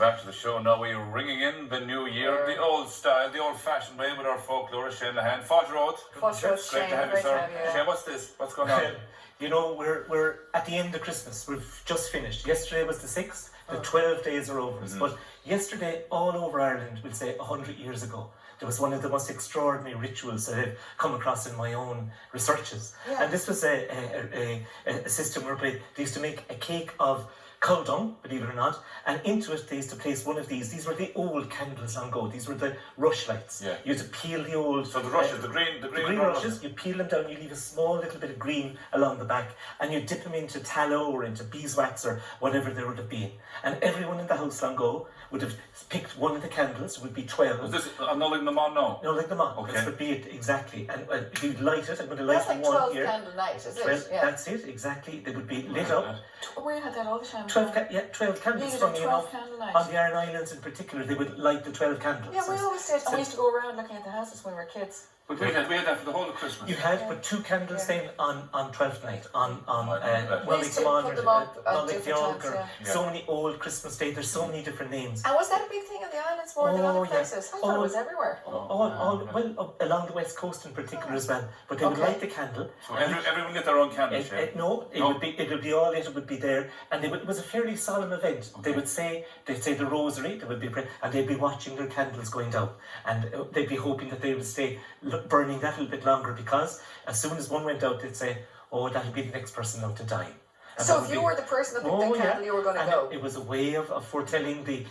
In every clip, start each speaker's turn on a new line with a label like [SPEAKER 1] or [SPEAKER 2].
[SPEAKER 1] back to the show. Now we're ringing in the new year, the old style, the old-fashioned way with our folklore. Shane Lahan, Fodge Road.
[SPEAKER 2] Fodge Road,
[SPEAKER 1] great to have you, sir. Shane, what's this? What's going on?
[SPEAKER 3] You know, we're at the end of Christmas. We've just finished. Yesterday was the 6th. The 12 days are over us. But yesterday, all over Ireland, we'll say 100 years ago, there was one of the most extraordinary rituals that I've come across in my own researches. Yeah. And this was a system whereby they used to make a cake of cow dung, believe it or not, and into it they used to place one of these. These were the old candles on go. These were the rushlights. Yeah. You had to peel the old...
[SPEAKER 1] So the rushes, the green
[SPEAKER 3] rushes, you peel them down, you leave a small little bit of green along the back, and you dip them into tallow or into beeswax or whatever there would have been. And everyone in the house on go would have picked one of the candles. It would be 12.
[SPEAKER 1] Was this Nollag na Mán now?
[SPEAKER 3] Nollag na Mán. Okay. This would be it, exactly. And you'd light it. I'm going to light
[SPEAKER 2] one here. That's like 12 candle night, is it? Yeah.
[SPEAKER 3] That's it, exactly. They would be lit up.
[SPEAKER 2] We had that all the time.
[SPEAKER 3] 12 candles.
[SPEAKER 2] Yeah, 12 candle night.
[SPEAKER 3] On the Aran Islands in particular, they would light the 12 candles.
[SPEAKER 2] Yeah, we always did. And we used to go around looking at the houses when we were kids.
[SPEAKER 1] But we had that for the whole of Christmas.
[SPEAKER 3] You had, but 2 candles then on 12th night, on
[SPEAKER 2] Nollag na Mán,
[SPEAKER 3] so many old Christmas days, there's so many different names.
[SPEAKER 2] And was that a big thing on the islands more than other places? I thought it was everywhere.
[SPEAKER 3] Well, along the west coast in particular as well. But they would light the candle.
[SPEAKER 1] So everyone lit their own candles,
[SPEAKER 3] No, it would be all lit, it would be there. And it was a fairly solemn event. They'd say the rosary, they would be and they'd be watching their candles going down. And they'd be hoping that they would stay burning that a little bit longer, because as soon as one went out, they'd say, oh, that'll be the next person out to die. And
[SPEAKER 2] so if you were the person that picked the candle, you were going to go.
[SPEAKER 3] It was a way of foretelling the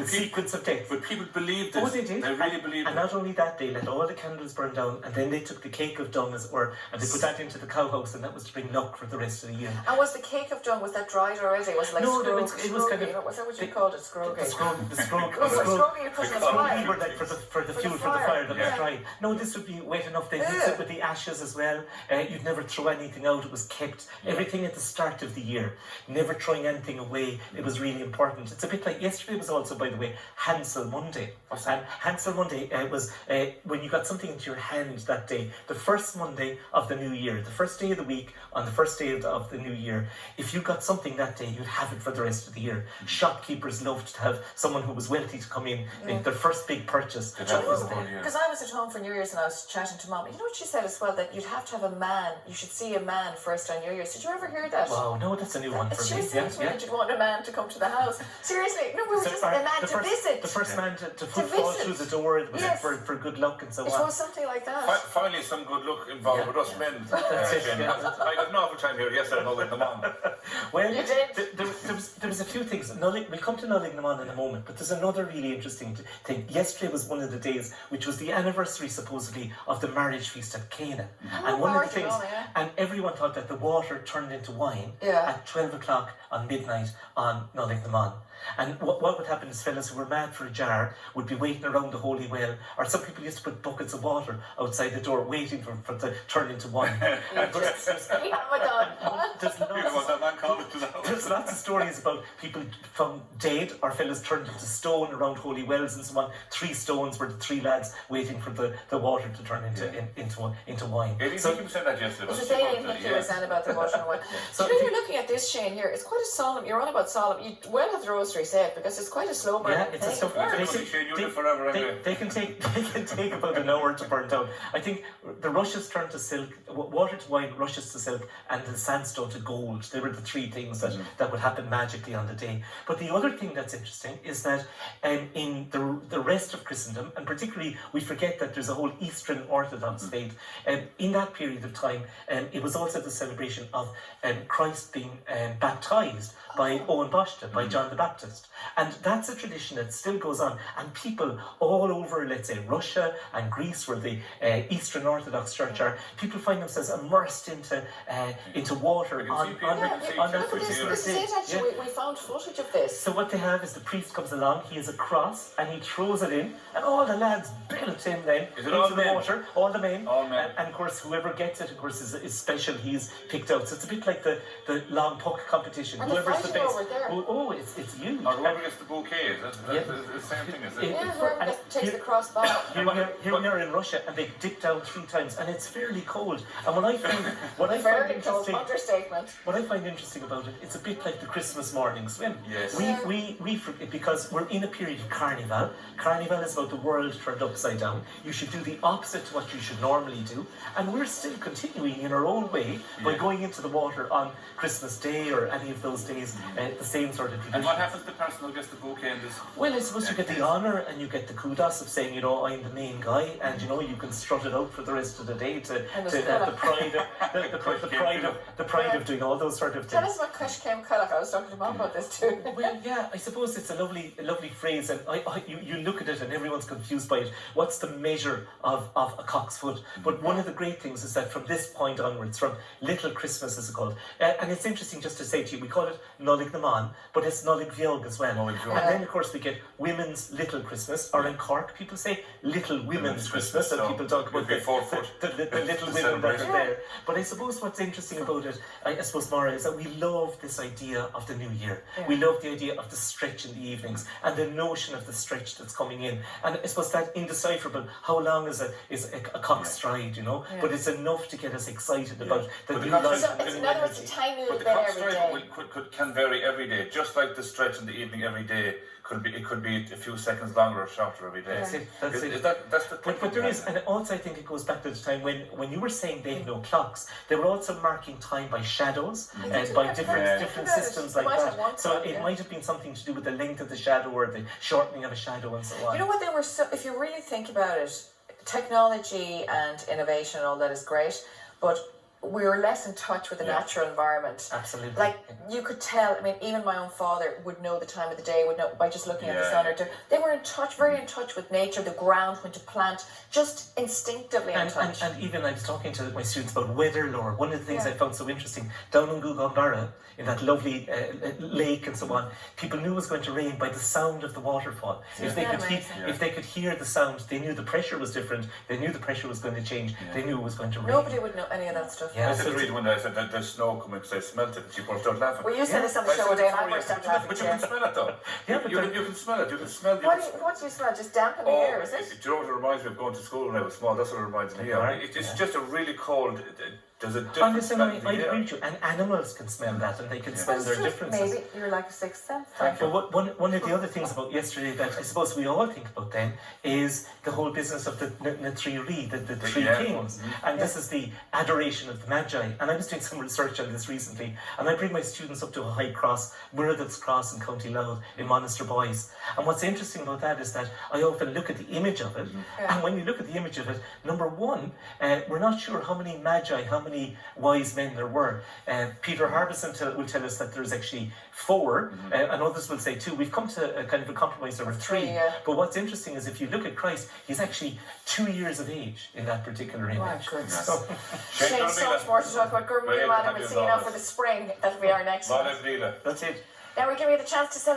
[SPEAKER 3] sequence of death.
[SPEAKER 1] But people believed this.
[SPEAKER 3] Oh, they did.
[SPEAKER 1] They really believed it.
[SPEAKER 3] And not only that, they let all the candles burn down, and then they took the cake of dung, as it were, and they put that into the cow house, and that was to bring luck for the rest of the year.
[SPEAKER 2] And was the cake of dung, was that dried already? Was it like
[SPEAKER 3] no, it was kind of...
[SPEAKER 2] Was that what you called it? Scrogy?
[SPEAKER 3] The scrogy.
[SPEAKER 2] You put in the fire.
[SPEAKER 3] Were like for the fuel for the fire that was dry. No, this would be wet enough. They mix it with the ashes as well. You'd never throw anything out. It was kept. Everything at the start of the year, never throwing anything away. It was really important. It's a bit like yesterday was also, by the way, Hansel Monday. And Hansel Monday was when you got something into your hand that day, the first Monday of the new year, the first day of the week, on the first day of the new year. If you got something that day, you'd have it for the rest of the year. Shopkeepers loved to have someone who was wealthy to come in, their first big purchase.
[SPEAKER 2] Because I was at home for New Year's and I was chatting to Mom. You know what she said as well, that you'd have to have a man, you should see a man first on New Year's. Did you ever hear that?
[SPEAKER 3] Wow, no, that's a new one for me.
[SPEAKER 2] That you'd want a man to come to the house. Seriously, no, we were just a man to visit.
[SPEAKER 3] The first man to footfall through the door was for good luck and so on.
[SPEAKER 2] It was something like that.
[SPEAKER 1] Finally, some good luck involved with us men. I had an awful time here yesterday in Nollag na Mán.
[SPEAKER 2] Well, you did.
[SPEAKER 3] There was a few things. We'll come to Nollag na Mán in a moment, but there's another really interesting thing. Yesterday was one of the days which was the anniversary, supposedly, of the marriage feast at Cana. And one of the things, and everyone thought that the water turned into wine at 12 o'clock on midnight on Nollag na Mán. And what would happen is fellas who were mad for a jar would be waiting around the holy well, or some people used to put buckets of water outside the door waiting for it to turn into wine. There's lots of stories about people found dead or fellas turned into stone around holy wells and so on. 3 stones were the 3 lads waiting for the water to turn into wine.
[SPEAKER 1] So you said that yesterday.
[SPEAKER 2] It was the saying about the water and wine. So you're looking at this, Shane, here. It's quite a solemn. You're on about solemn. You well have the rosary said, because it's quite a slow burn.
[SPEAKER 3] Yeah, it's a slow burn. They can take about an hour to burn down. I think the rushes turn to silk, water to wine, rushes to silk, and the sandstone to gold. They were the 3 things that would happen magically on the day. But the other thing that's interesting is that in the rest of Christendom, and particularly we forget that there's a whole Eastern Orthodox faith, in that period of time, it was also the celebration of Christ being baptized by Owen Boschta, by John the Baptist. And that's a tradition that still goes on. And people all over, let's say, Russia and Greece, where the Eastern Orthodox Church are, people find themselves immersed into water on their
[SPEAKER 2] This is it, actually. We found footage of this.
[SPEAKER 3] So what they have is the priest comes along, he has a cross, and he throws it in, and all the lads belt in then into the water, all the men. And of course, whoever gets it, of course, is special, he's picked out. So it's a bit like the long puck competition.
[SPEAKER 2] And whoever's the best.
[SPEAKER 3] It's huge.
[SPEAKER 1] Or whoever gets the bouquet, is it? The same thing, is it?
[SPEAKER 2] Yeah, whoever takes the cross back.
[SPEAKER 3] Here we are in Russia, and they dip down 3 times, and it's fairly cold. And what I find
[SPEAKER 2] Very cold
[SPEAKER 3] interesting,
[SPEAKER 2] understatement.
[SPEAKER 3] what I find interesting about it, it's a bit like the Christmas morning swim.
[SPEAKER 1] Yes.
[SPEAKER 3] We because we're in a period of carnival. Carnival is about the world turned upside down. You should do the opposite to what you should normally do, and we're still continuing in our own way by going into the water on Christmas Day or any of those days. The same sort of tradition.
[SPEAKER 1] And what happens to the person who gets the bouquet in this?
[SPEAKER 3] Well, I suppose you get the honour and you get the kudos of saying, I'm the main guy, and you can strut it out for the rest of the day to have the pride of doing all those sort of
[SPEAKER 2] Tell
[SPEAKER 3] things.
[SPEAKER 2] us what Kush came Culloch. I was talking to Mum about this too.
[SPEAKER 3] Well, yeah, I suppose it's a lovely phrase, and you look at it and everyone's confused by it. What's the measure of a cock's foot? But one of the great things is that from this point onwards, from Little Christmas as it's called, and it's interesting just to say to you, we call it Nollag Naman, but it's Nollag Viog as well. And then of course we get Women's Little Christmas, or in Cork people say Little Women's Christmas, and people talk about the little women that are there. But I suppose what's interesting about it, I suppose, Maura, is that we love this idea of the new year. Yeah. We love the idea of the stretch in the evenings and the notion of the stretch that's coming in. And I suppose that indecipherable, how long is a cock's stride, But it's enough to get us excited about the new life.
[SPEAKER 2] So it's in other words, a tiny little
[SPEAKER 1] but the
[SPEAKER 2] bit
[SPEAKER 1] cock
[SPEAKER 2] every
[SPEAKER 1] stride
[SPEAKER 2] day.
[SPEAKER 1] can vary every day, just like the stretch in the evening every day. It could be a few seconds longer or shorter every day.
[SPEAKER 3] That's it.
[SPEAKER 1] That's the thing.
[SPEAKER 3] But there is, and also I think it goes back to the time when you were saying they had no clocks, they were also marking time by shadows and by different systems like that. So it might have been something to do with the length of the shadow or the shortening of a shadow and so on.
[SPEAKER 2] You know what, they were so, if you really think about it, technology and innovation and all that is great, but we were less in touch with the natural environment.
[SPEAKER 3] Absolutely.
[SPEAKER 2] Like, you could tell, even my own father would know the time of the day, would know by just looking at the sun. They were very in touch with nature, the ground, when to plant, just instinctively in touch.
[SPEAKER 3] And even I was talking to my students about weather lore. One of the things I found so interesting, down in Gougane, in that lovely lake and so on, people knew it was going to rain by the sound of the waterfall. If they could hear the sound, they knew the pressure was different, they knew the pressure was going to change, they knew it was going to rain.
[SPEAKER 2] Nobody would know any of that stuff.
[SPEAKER 1] I said to Reed one day, I said that there's snow coming because I smelt it, and she burst out laughing.
[SPEAKER 2] Well, you said this on the show a day and I burst out laughing.
[SPEAKER 1] But you can smell it though. You can smell it. You can smell it.
[SPEAKER 2] What do you smell? Just damp in the air, is it?
[SPEAKER 1] Do you know what it reminds me of going to school when I was small? That's what it reminds me of. It's just a really cold. There's a different smell. I agree with you. And animals can smell that, and they can smell their differences.
[SPEAKER 2] Maybe you're like a sixth sense.
[SPEAKER 3] But one of the other things about yesterday that I suppose we all think about then is the whole business of the three Rí, the three kings. And this is the adoration of the Magi. And I was doing some research on this recently, and I bring my students up to a high cross, Murad's Cross in County Louth, in Monaster Boys. And what's interesting about that is that I often look at the image of it, and when you look at the image of it, number one, we're not sure how many Magi, how many wise men there were. Peter Harbison will tell us that there's actually 4, and others will say 2. We've come to a kind of a compromise over 3. But what's interesting is if you look at Christ, he's actually 2 years of age in that particular image.
[SPEAKER 2] My goodness.
[SPEAKER 3] So,
[SPEAKER 2] Shane, so much more to talk about. Gurmila, we'll see you now for the spring. That'll be our next one.
[SPEAKER 3] that's it.
[SPEAKER 2] Now we'll give you the chance to sell